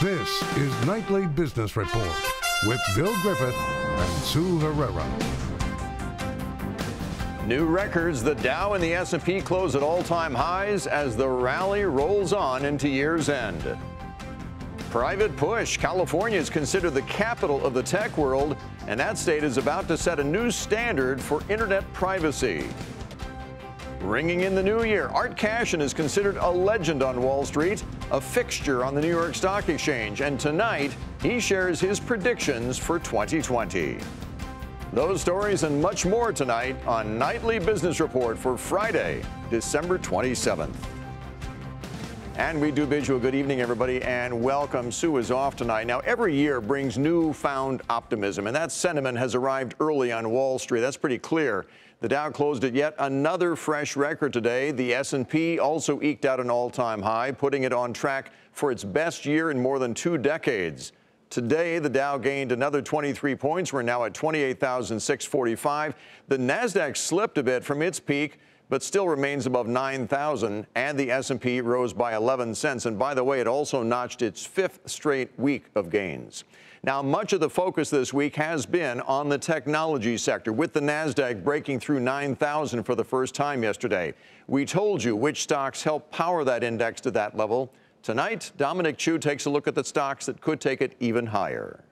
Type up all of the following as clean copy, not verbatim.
This is Nightly Business Report with Bill Griffith and Sue Herrera. New records. The Dow and the S&P close at all-time highs as the rally rolls on into year's end. Private push. California is considered the capital of the tech world, and that state is about to set a new standard for internet privacy. Ringing in the new year, Art Cashin is considered a legend on Wall Street, a fixture on the New York Stock Exchange, and tonight he shares his predictions for 2020. Those stories and much more tonight on Nightly Business Report for Friday, December 27th. And we do bid you a good evening, everybody, and welcome. Sue is off tonight. Now, every year brings newfound optimism, and that sentiment has arrived early on Wall Street. That's pretty clear. The Dow closed at yet another fresh record today. The S&P also eked out an all-time high, putting it on track for its best year in more than 2 decades. Today, the Dow gained another 23 points. We're now at 28,645. The Nasdaq slipped a bit from its peak, but still remains above 9,000, and the S&P rose by 11 cents. And by the way, it also notched its 5th straight week of gains. Now, much of the focus this week has been on the technology sector, with the Nasdaq breaking through 9,000 for the first time yesterday. We told you which stocks helped power that index to that level. Tonight, Dominic Chu takes a look at the stocks that could take it even higher.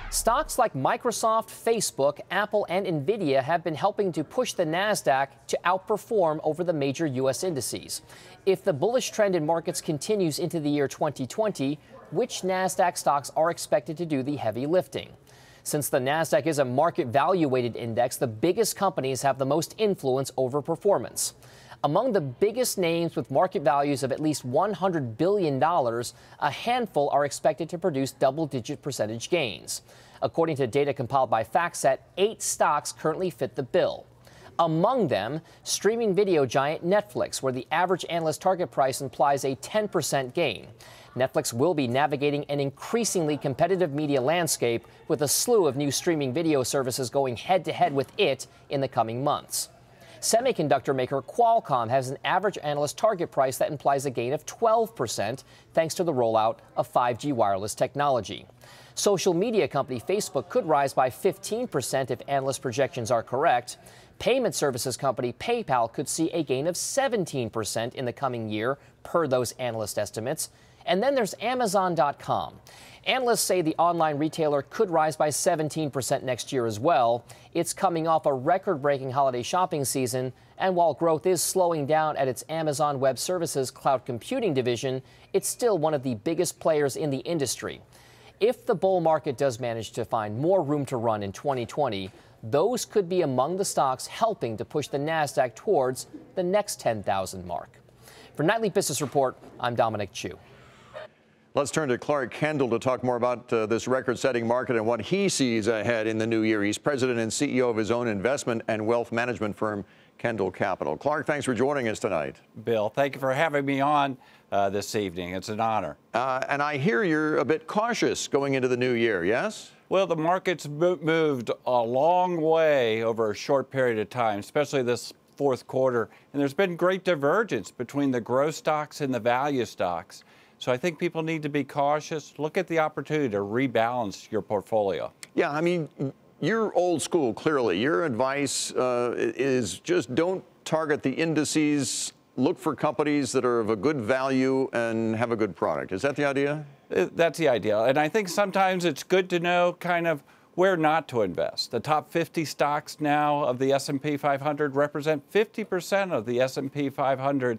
Stocks like Microsoft, Facebook, Apple, and Nvidia have been helping to push the Nasdaq to outperform over the major U.S. indices. If the bullish trend in markets continues into the year 2020, which Nasdaq stocks are expected to do the heavy lifting? Since the Nasdaq is a market value-weighted index, the biggest companies have the most influence over performance. Among the biggest names with market values of at least $100 billion, a handful are expected to produce double-digit percentage gains. According to data compiled by FactSet, 8 stocks currently fit the bill. Among them, streaming video giant Netflix, where the average analyst target price implies a 10% gain. Netflix will be navigating an increasingly competitive media landscape, with a slew of new streaming video services going head-to-head with it in the coming months. Semiconductor maker Qualcomm has an average analyst target price that implies a gain of 12% thanks to the rollout of 5G wireless technology. Social media company Facebook could rise by 15% if analyst projections are correct. Payment services company PayPal could see a gain of 17% in the coming year, per those analyst estimates. And then there's Amazon.com. Analysts say the online retailer could rise by 17% next year as well. It's coming off a record-breaking holiday shopping season, and while growth is slowing down at its Amazon Web Services cloud computing division, it's still one of the biggest players in the industry. If the bull market does manage to find more room to run in 2020, those could be among the stocks helping to push the Nasdaq towards the next 10,000 mark. For Nightly Business Report, I'm Dominic Chu. Let's turn to Clark Kendall to talk more about this record-setting market and what he sees ahead in the new year. He's president and CEO of his own investment and wealth management firm, Kendall Capital. Clark, thanks for joining us tonight. Bill, thank you for having me on this evening. It's an honor. And I hear you're a bit cautious going into the new year, yes? Well, the market's moved a long way over a short period of time, especially this fourth quarter. And there's been great divergence between the growth stocks and the value stocks. So I think people need to be cautious. Look at the opportunity to rebalance your portfolio. Yeah, I mean, you're old school, clearly. Your advice is just don't target the indices. Look for companies that are of a good value and have a good product. Is that the idea? That's the idea. And I think sometimes it's good to know kind of where not to invest. The top 50 stocks now of the S&P 500 represent 50% of the S&P 500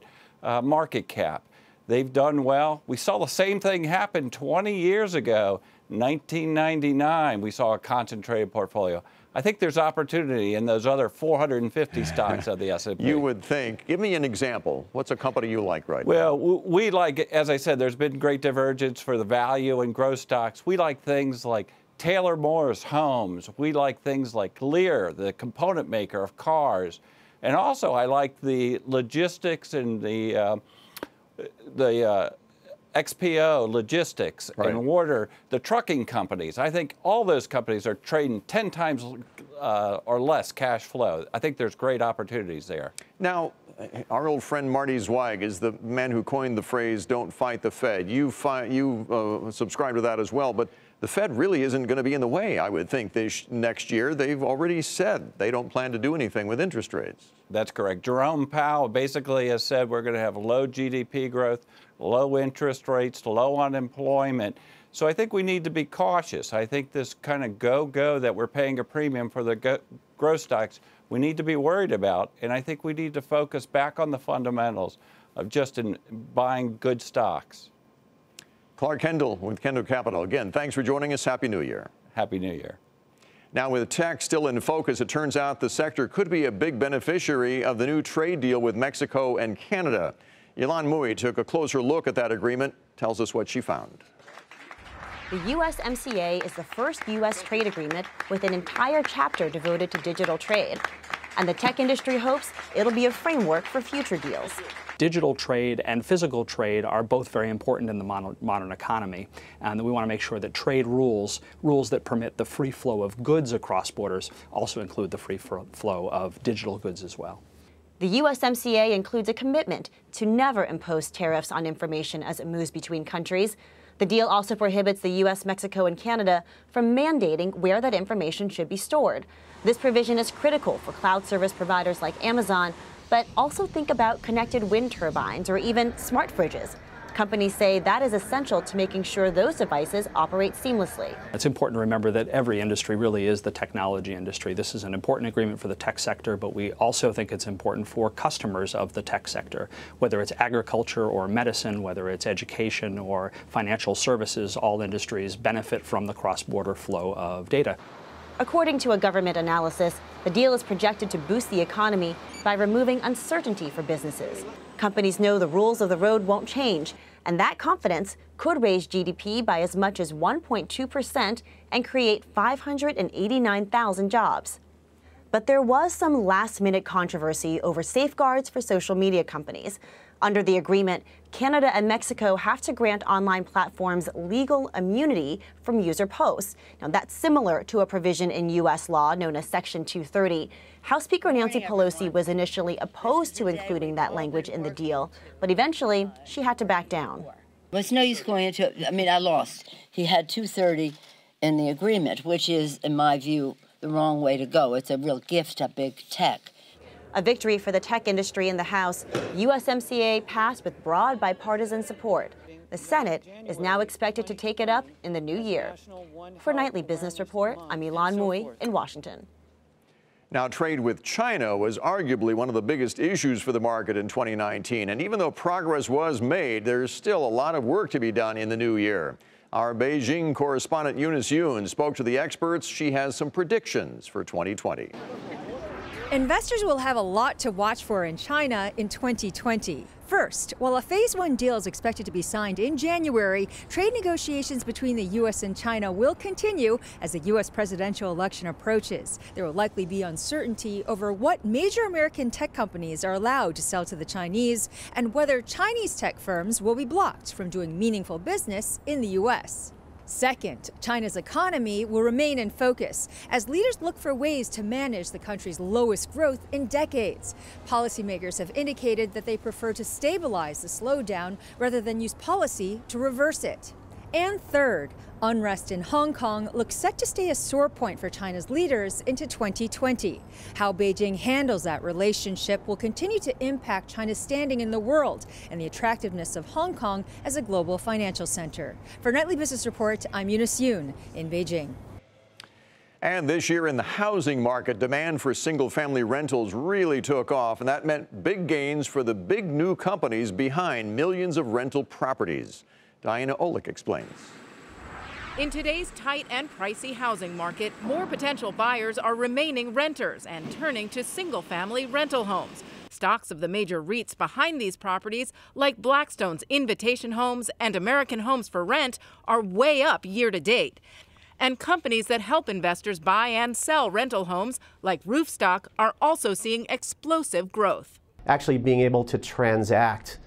market cap. They've done well. We saw the same thing happen 20 years ago, 1999. We saw a concentrated portfolio. I think there's opportunity in those other 450 stocks of the S&P. You would think. Give me an example. What's a company you like right now? Well, we like, as I said, there's been great divergence for the value and growth stocks. We like things like Taylor Morris Homes. We like things like Lear, the component maker of cars. And also I like the logistics and the XPO, logistics, right, and water, the trucking companies. I think all those companies are trading 10 times or less cash flow. I think there's great opportunities there. Now, Our old friend Marty Zweig is the man who coined the phrase, "Don't fight the Fed." You subscribe to that as well, but the Fed really isn't going to be in the way, I would think, next year. They've already said they don't plan to do anything with interest rates. That's correct. Jerome Powell basically has said we're going to have low GDP growth, low interest rates, low unemployment. So I think we need to be cautious. I think this kind of go that we're paying a premium for the growth stocks, we need to be worried about. And I think we need to focus back on the fundamentals of just buying good stocks. Clark Kendall with Kendall Capital. Again, thanks for joining us. Happy New Year. Happy New Year. Now, with tech still in focus, it turns out the sector could be a big beneficiary of the new trade deal with Mexico and Canada. Ylan Mui took a closer look at that agreement, tells us what she found. The USMCA is the first U.S. trade agreement with an entire chapter devoted to digital trade. And the tech industry hopes it'll be a framework for future deals. Digital trade and physical trade are both very important in the modern economy, and we want to make sure that trade rules that permit the free flow of goods across borders, also include the free flow of digital goods as well. The USMCA includes a commitment to never impose tariffs on information as it moves between countries. The deal also prohibits the U.S., Mexico, and Canada from mandating where that information should be stored. This provision is critical for cloud service providers like Amazon, but also think about connected wind turbines or even smart fridges. Companies say that is essential to making sure those devices operate seamlessly. It's important to remember that every industry really is the technology industry. This is an important agreement for the tech sector, but we also think it's important for customers of the tech sector. Whether it's agriculture or medicine, whether it's education or financial services, all industries benefit from the cross-border flow of data. According to a government analysis, the deal is projected to boost the economy by removing uncertainty for businesses. Companies know the rules of the road won't change, and that confidence could raise GDP by as much as 1.2% and create 589,000 jobs. But there was some last-minute controversy over safeguards for social media companies. Under the agreement, Canada and Mexico have to grant online platforms legal immunity from user posts. Now, that's similar to a provision in U.S. law known as Section 230. House Speaker Nancy Pelosi was initially opposed to including that language in the deal, but eventually she had to back down. Well, it's no use going into it. I mean, I lost. He had 230 in the agreement, which is, in my view, the wrong way to go. It's a real gift to big tech. A victory for the tech industry in the House. USMCA passed with broad bipartisan support. The Senate is now expected to take it up in the new year. For Nightly Business Report, I'm Ylan Mui in Washington. Now, trade with China was arguably one of the biggest issues for the market in 2019. And even though progress was made, there's still a lot of work to be done in the new year. Our Beijing correspondent Eunice Yoon spoke to the experts. She has some predictions for 2020. Investors will have a lot to watch for in China in 2020. First, while a Phase 1 deal is expected to be signed in January, trade negotiations between the U.S. and China will continue as the U.S. presidential election approaches. There will likely be uncertainty over what major American tech companies are allowed to sell to the Chinese and whether Chinese tech firms will be blocked from doing meaningful business in the U.S. Second, China's economy will remain in focus as leaders look for ways to manage the country's lowest growth in decades. Policymakers have indicated that they prefer to stabilize the slowdown rather than use policy to reverse it. And third, unrest in Hong Kong looks set to stay a sore point for China's leaders into 2020. How Beijing handles that relationship will continue to impact China's standing in the world and the attractiveness of Hong Kong as a global financial center. For Nightly Business Report, I'm Eunice Yoon in Beijing. And this year in the housing market, demand for single-family rentals really took off, and that meant big gains for the big new companies behind millions of rental properties. Diana Olick explains. In today's tight and pricey housing market, more potential buyers are remaining renters and turning to single-family rental homes. Stocks of the major REITs behind these properties, like Blackstone's Invitation Homes and American Homes for Rent, are way up year to date. And companies that help investors buy and sell rental homes, like Roofstock, are also seeing explosive growth. Actually being able to transact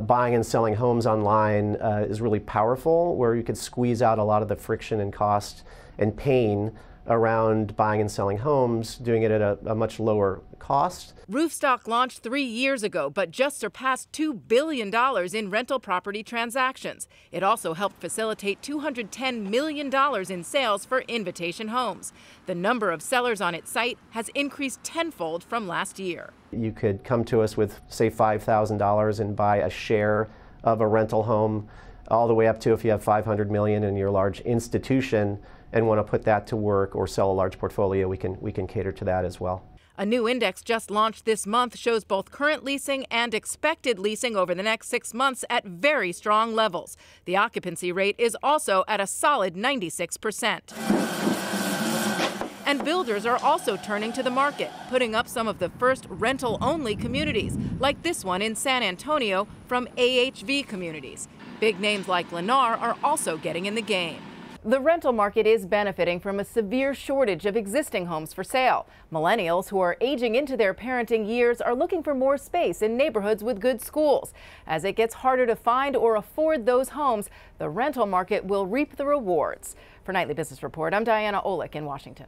buying and selling homes online is really powerful, where you could squeeze out a lot of the friction and cost and pain around buying and selling homes, doing it at a much lower cost. Roofstock launched 3 years ago, but just surpassed $2 billion in rental property transactions. It also helped facilitate $210 million in sales for Invitation Homes. The number of sellers on its site has increased tenfold from last year. You could come to us with, say, $5,000 and buy a share of a rental home, all the way up to if you have $500 million in your large institution and want to put that to work or sell a large portfolio, we can cater to that as well. A new index just launched this month shows both current leasing and expected leasing over the next 6 months at very strong levels. The occupancy rate is also at a solid 96%. And builders are also turning to the market, putting up some of the first rental-only communities, like this one in San Antonio from AHV Communities. Big names like Lennar are also getting in the game. The rental market is benefiting from a severe shortage of existing homes for sale. Millennials who are aging into their parenting years are looking for more space in neighborhoods with good schools. As it gets harder to find or afford those homes, the rental market will reap the rewards. For Nightly Business Report, I'm Diana Olick in Washington.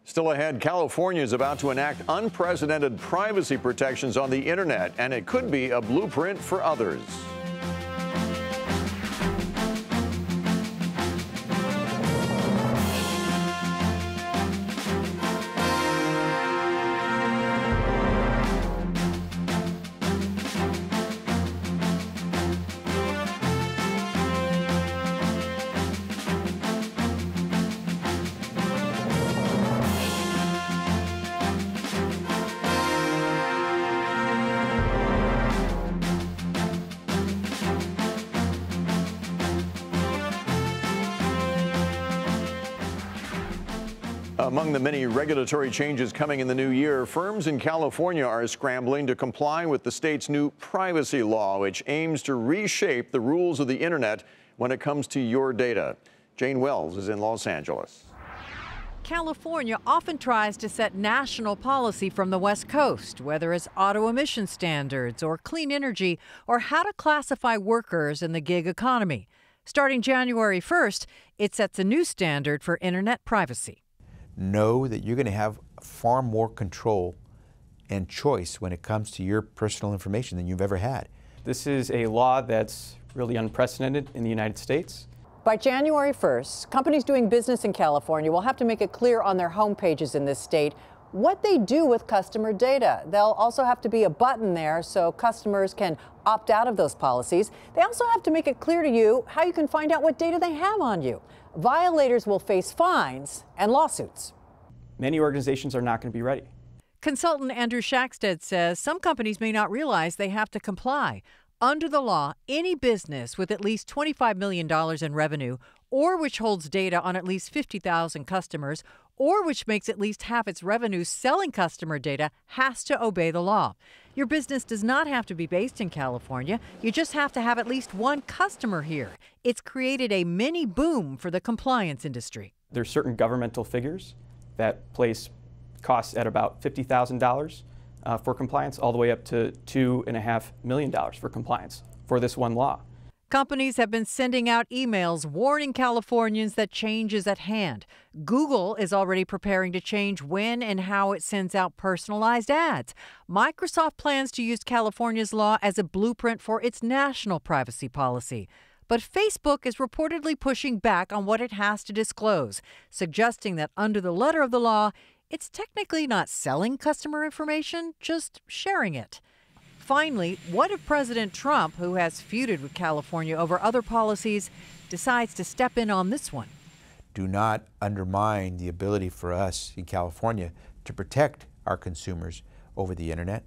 Still ahead, California is about to enact unprecedented privacy protections on the internet, and it could be a blueprint for others. Among the many regulatory changes coming in the new year, firms in California are scrambling to comply with the state's new privacy law, which aims to reshape the rules of the internet when it comes to your data. Jane Wells is in Los Angeles. California often tries to set national policy from the West Coast, whether it's auto emission standards or clean energy or how to classify workers in the gig economy. Starting January 1st, it sets a new standard for internet privacy. Know that you're going to have far more control and choice when it comes to your personal information than you've ever had. This is a law that's really unprecedented in the United States. By January 1st, companies doing business in California will have to make it clear on their homepages in this state what they do with customer data. There'll also have to be a button there so customers can opt out of those policies. They also have to make it clear to you how you can find out what data they have on you. Violators will face fines and lawsuits. Many organizations are not going to be ready. Consultant Andrew Shackstead says some companies may not realize they have to comply. Under the law, any business with at least $25 million in revenue, or which holds data on at least 50,000 customers, or which makes at least half its revenue selling customer data, has to obey the law. Your business does not have to be based in California. You just have to have at least one customer here. It's created a mini boom for the compliance industry. There's certain governmental figures that place costs at about $50,000 for compliance, all the way up to $2.5 million for compliance for this one law. Companies have been sending out emails warning Californians that change is at hand. Google is already preparing to change when and how it sends out personalized ads. Microsoft plans to use California's law as a blueprint for its national privacy policy. But Facebook is reportedly pushing back on what it has to disclose, suggesting that under the letter of the law, it's technically not selling customer information, just sharing it. Finally, what if President Trump, who has feuded with California over other policies, decides to step in on this one? Do not undermine the ability for us in California to protect our consumers over the internet,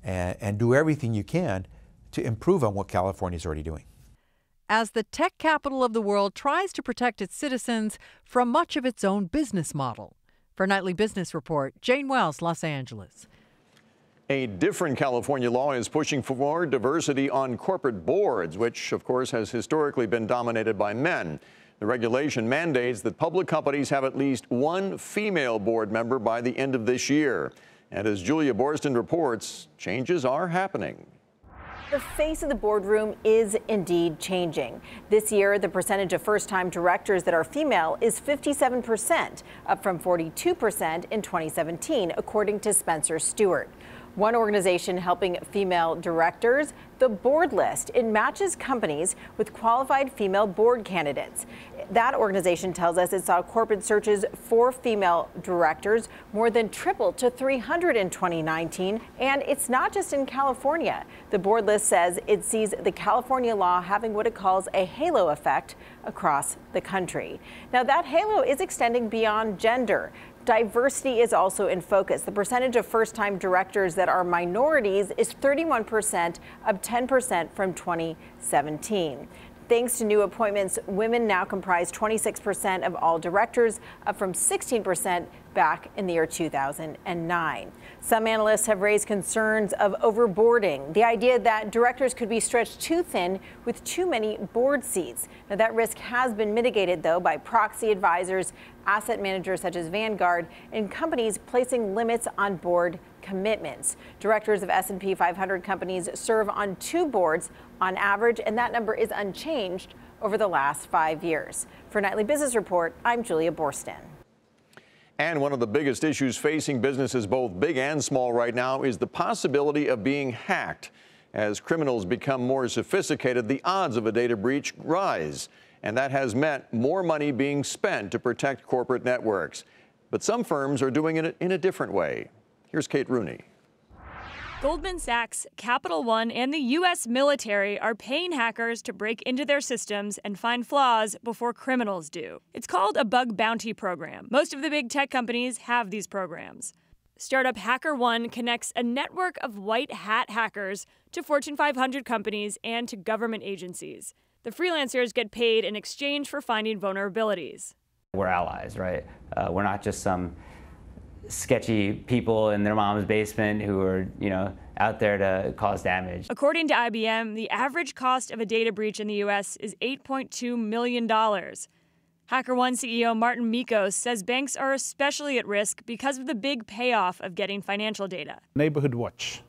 and do everything you can to improve on what California is already doing. As the tech capital of the world tries to protect its citizens from much of its own business model. For Nightly Business Report, Jane Wells, Los Angeles. A different California law is pushing for more diversity on corporate boards, which, of course, has historically been dominated by men. The regulation mandates that public companies have at least one female board member by the end of this year. And as Julia Borston reports, changes are happening. The face of the boardroom is indeed changing. This year, the percentage of first-time directors that are female is 57%, up from 42% in 2017, according to Spencer Stewart. One organization helping female directors, the Board List. It matches companies with qualified female board candidates. That organization tells us it saw corporate searches for female directors more than triple to 300 in 2019. And it's not just in California. The Board List says it sees the California law having what it calls a halo effect across the country. Now, that halo is extending beyond gender. Diversity is also in focus. The percentage of first-time directors that are minorities is 31%, up 10% from 2017. Thanks to new appointments, women now comprise 26% of all directors, up from 16% back in the year 2009. Some analysts have raised concerns of overboarding, the idea that directors could be stretched too thin with too many board seats. Now, that risk has been mitigated, though, by proxy advisors, asset managers such as Vanguard, and companies placing limits on board commitments. Directors of S&P 500 companies serve on 2 boards on average, and that number is unchanged over the last 5 years. For Nightly Business Report, I'm Julia Borston. And one of the biggest issues facing businesses, both big and small right now, is the possibility of being hacked. As criminals become more sophisticated, the odds of a data breach rise. And that has meant more money being spent to protect corporate networks. But some firms are doing it in a different way. Here's Kate Rooney. Goldman Sachs, Capital One, and the U.S. military are paying hackers to break into their systems and find flaws before criminals do. It's called a bug bounty program. Most of the big tech companies have these programs. Startup HackerOne connects a network of white hat hackers to Fortune 500 companies and to government agencies. The freelancers get paid in exchange for finding vulnerabilities. We're allies, right? We're not just some sketchy people in their mom's basement who are, out there to cause damage. According to IBM, the average cost of a data breach in the U.S. is $8.2 million. HackerOne CEO Martin Mikos says banks are especially at risk because of the big payoff of getting financial data. Neighborhood watch.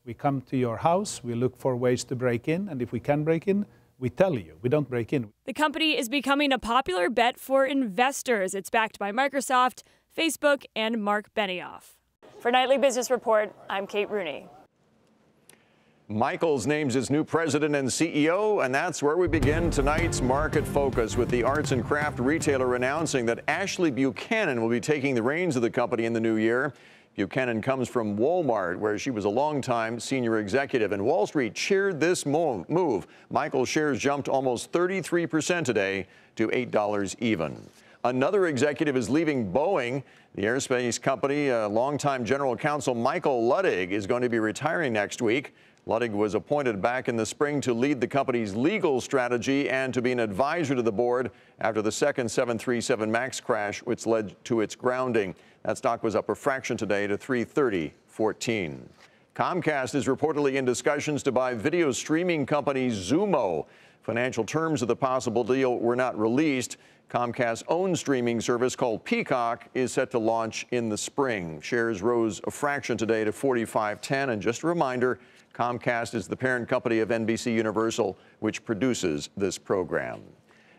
We come to your house, we look for ways to break in, and if we can break in, we tell you. We don't break in. The company is becoming a popular bet for investors. It's backed by Microsoft, Facebook, and Mark Benioff. For Nightly Business Report, I'm Kate Rooney. Michaels names his new president and CEO, and that's where we begin tonight's Market Focus, with the arts and craft retailer announcing that Ashley Buchanan will be taking the reins of the company in the new year. Buchanan comes from Walmart, where she was a longtime senior executive, and Wall Street cheered this move. Michaels shares jumped almost 33% today to $8 even. Another executive is leaving Boeing. The aerospace company, longtime general counsel Michael Luddig, is going to be retiring next week. Luddig was appointed back in the spring to lead the company's legal strategy and to be an advisor to the board after the second 737 MAX crash, which led to its grounding. That stock was up a fraction today to $330.14. Comcast is reportedly in discussions to buy video streaming company Xumo. Financial terms of the possible deal were not released. Comcast's own streaming service called Peacock is set to launch in the spring. Shares rose a fraction today to $45.10. And just a reminder, Comcast is the parent company of NBC Universal, which produces this program.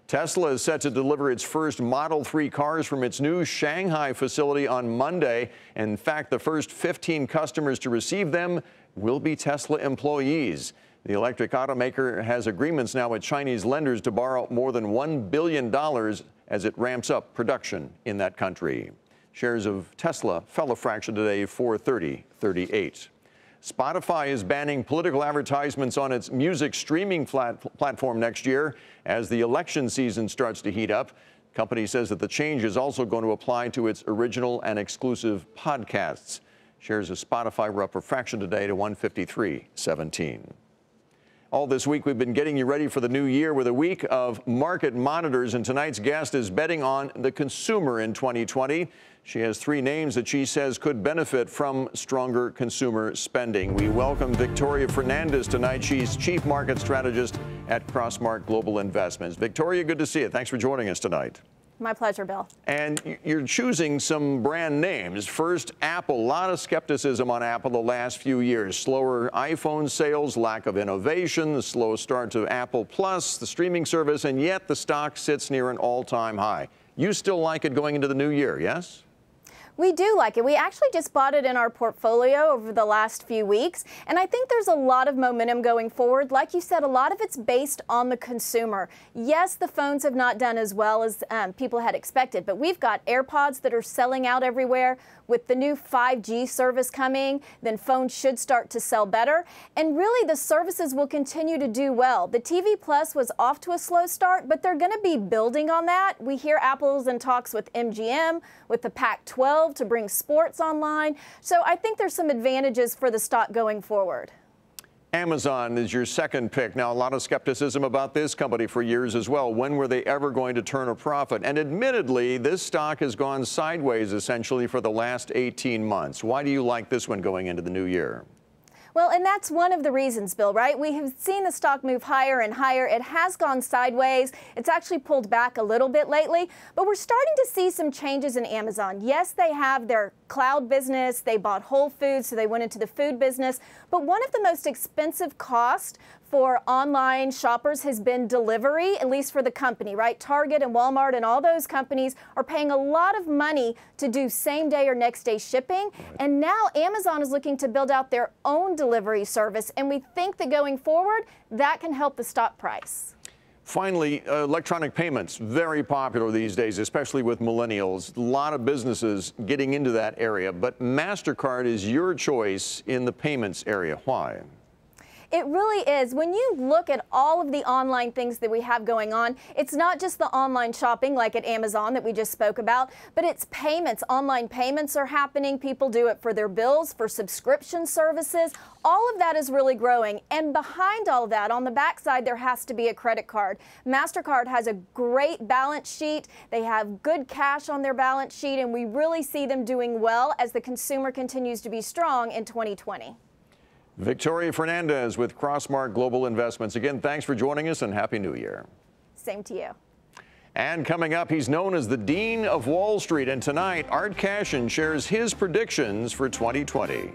Tesla is set to deliver its first Model 3 cars from its new Shanghai facility on Monday. In fact, the first 15 customers to receive them will be Tesla employees. The electric automaker has agreements now with Chinese lenders to borrow more than $1 billion as it ramps up production in that country. Shares of Tesla fell a fraction today, $430.38. Spotify is banning political advertisements on its music streaming platform next year as the election season starts to heat up. The company says that the change is also going to apply to its original and exclusive podcasts. Shares of Spotify were up a fraction today to $153.17. All this week, we've been getting you ready for the new year with a week of market monitors, and tonight's guest is betting on the consumer in 2020. She has 3 names that she says could benefit from stronger consumer spending. We welcome Victoria Fernandez tonight. She's Chief Market Strategist at Crossmark Global Investments. Victoria, good to see you. Thanks for joining us tonight. My pleasure, Bill. And you're choosing some brand names. First, Apple. A lot of skepticism on Apple the last few years. Slower iPhone sales, lack of innovation, the slow start to Apple Plus, the streaming service, and yet the stock sits near an all-time high. You still like it going into the new year, yes? We do like it. We actually just bought it in our portfolio over the last few weeks, and I think there's a lot of momentum going forward. Like you said, a lot of it's based on the consumer. Yes, the phones have not done as well as people had expected, but we've got AirPods that are selling out everywhere. With the new 5G service coming, then phones should start to sell better. And really, the services will continue to do well. The TV Plus was off to a slow start, but they're going to be building on that. We hear Apple's in talks with MGM, with the Pac-12 to bring sports online. So I think there's some advantages for the stock going forward. Amazon is your second pick. Now, a lot of skepticism about this company for years as well. When were they ever going to turn a profit? And admittedly, this stock has gone sideways essentially for the last 18 months. Why do you like this one going into the new year? Well, and that's one of the reasons, Bill, right? We have seen the stock move higher and higher. It has gone sideways. It's actually pulled back a little bit lately, but we're starting to see some changes in Amazon. Yes, they have their cloud business. They bought Whole Foods, so they went into the food business. But one of the most expensive costs for online shoppers has been delivery, at least for the company, right? Target and Walmart and all those companies are paying a lot of money to do same day or next day shipping. And now Amazon is looking to build out their own delivery service. And we think that going forward, that can help the stock price. Finally, electronic payments, very popular these days, especially with millennials. A lot of businesses getting into that area, but MasterCard is your choice in the payments area. Why? It really is. When you look at all of the online things that we have going on, it's not just the online shopping like at Amazon that we just spoke about, but it's payments. Online payments are happening. People do it for their bills, for subscription services. All of that is really growing. And behind all of that, on the backside, there has to be a credit card. MasterCard has a great balance sheet. They have good cash on their balance sheet, and we really see them doing well as the consumer continues to be strong in 2020. Victoria Fernandez with Crossmark Global Investments. Again, thanks for joining us and Happy New Year. Same to you. And coming up, he's known as the Dean of Wall Street. And tonight, Art Cashin shares his predictions for 2020.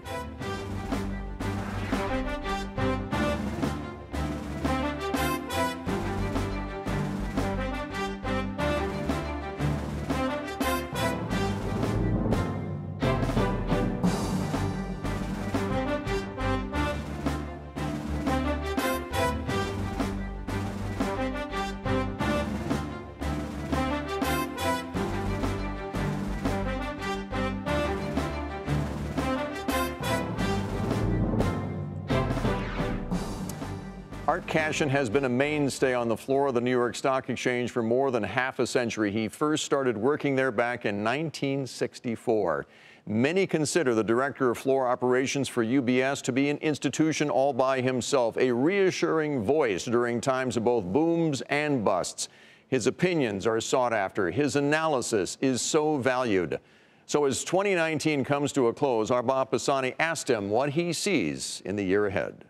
Art Cashin has been a mainstay on the floor of the New York Stock Exchange for more than half a century. He first started working there back in 1964. Many consider the director of floor operations for UBS to be an institution all by himself, a reassuring voice during times of both booms and busts. His opinions are sought after. His analysis is so valued. So as 2019 comes to a close, Arbab Pisani asked him what he sees in the year ahead.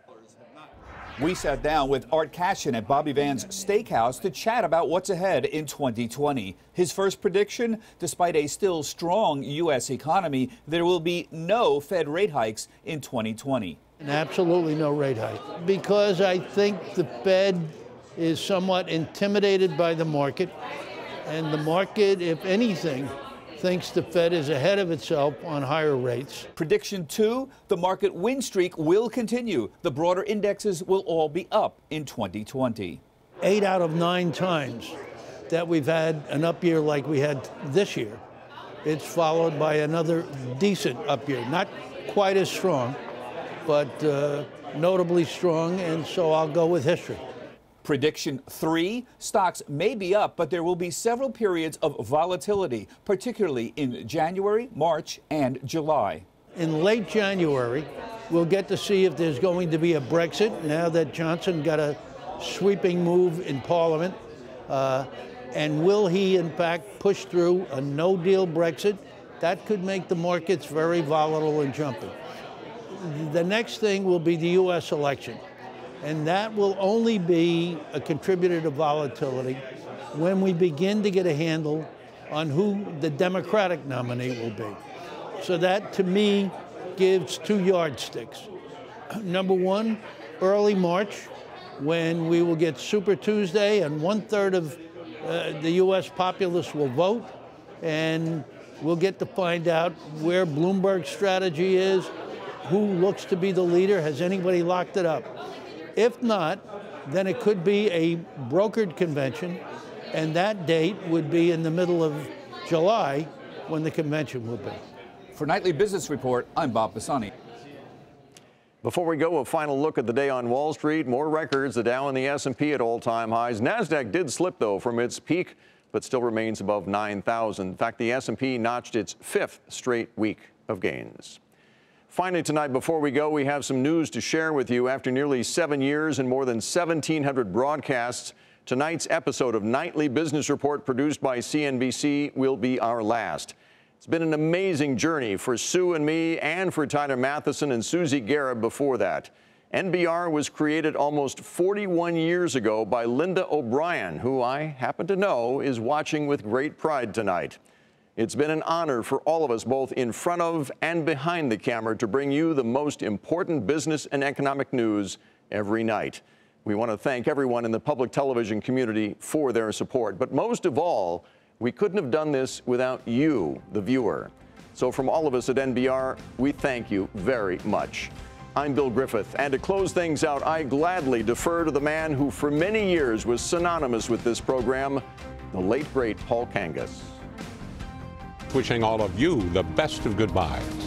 We sat down with Art Cashin at Bobby Van's Steakhouse to chat about what's ahead in 2020. His first prediction, despite a still strong U.S. economy, there will be no Fed rate hikes in 2020. Absolutely no rate hike, because I think the Fed is somewhat intimidated by the market, and the market, if anything, thinks the Fed is ahead of itself on higher rates. Prediction 2, the market win streak will continue. The broader indexes will all be up in 2020. 8 out of 9 times that we've had an up year like we had this year, it's followed by another decent up year. Not quite as strong, but notably strong, and so I'll go with history. Prediction 3, stocks may be up, but there will be several periods of volatility, particularly in January, March, and July. In late January, we'll get to see if there's going to be a Brexit now that Johnson got a sweeping move in Parliament. And will he, in fact, push through a no-deal Brexit? That could make the markets very volatile and jumpy. The next thing will be the U.S. election. And that will only be a contributor to volatility when we begin to get a handle on who the Democratic nominee will be. So that, to me, gives 2 yardsticks. Number one, early March, when we will get Super Tuesday and 1/3 of the U.S. populace will vote, and we'll get to find out where Bloomberg's strategy is, who looks to be the leader, has anybody locked it up. If not, then it could be a brokered convention, and that date would be in the middle of July when the convention will be. For Nightly Business Report, I'm Bob Pisani. Before we go, a final look at the day on Wall Street. More records, the Dow and the S&P at all-time highs. NASDAQ did slip, though, from its peak, but still remains above 9,000. In fact, the S&P notched its 5th straight week of gains. Finally tonight, before we go, we have some news to share with you. After nearly 7 years and more than 1,700 broadcasts, tonight's episode of Nightly Business Report, produced by CNBC, will be our last. It's been an amazing journey for Sue and me, and for Tyler Matheson and Susie Garrett before that. NBR was created almost 41 years ago by Linda O'Brien, who I happen to know is watching with great pride tonight. It's been an honor for all of us, both in front of and behind the camera, to bring you the most important business and economic news every night. We want to thank everyone in the public television community for their support. But most of all, we couldn't have done this without you, the viewer. So from all of us at NBR, we thank you very much. I'm Bill Griffith, and to close things out, I gladly defer to the man who for many years was synonymous with this program, the late, great Paul Kangas. Wishing all of you the best of goodbyes.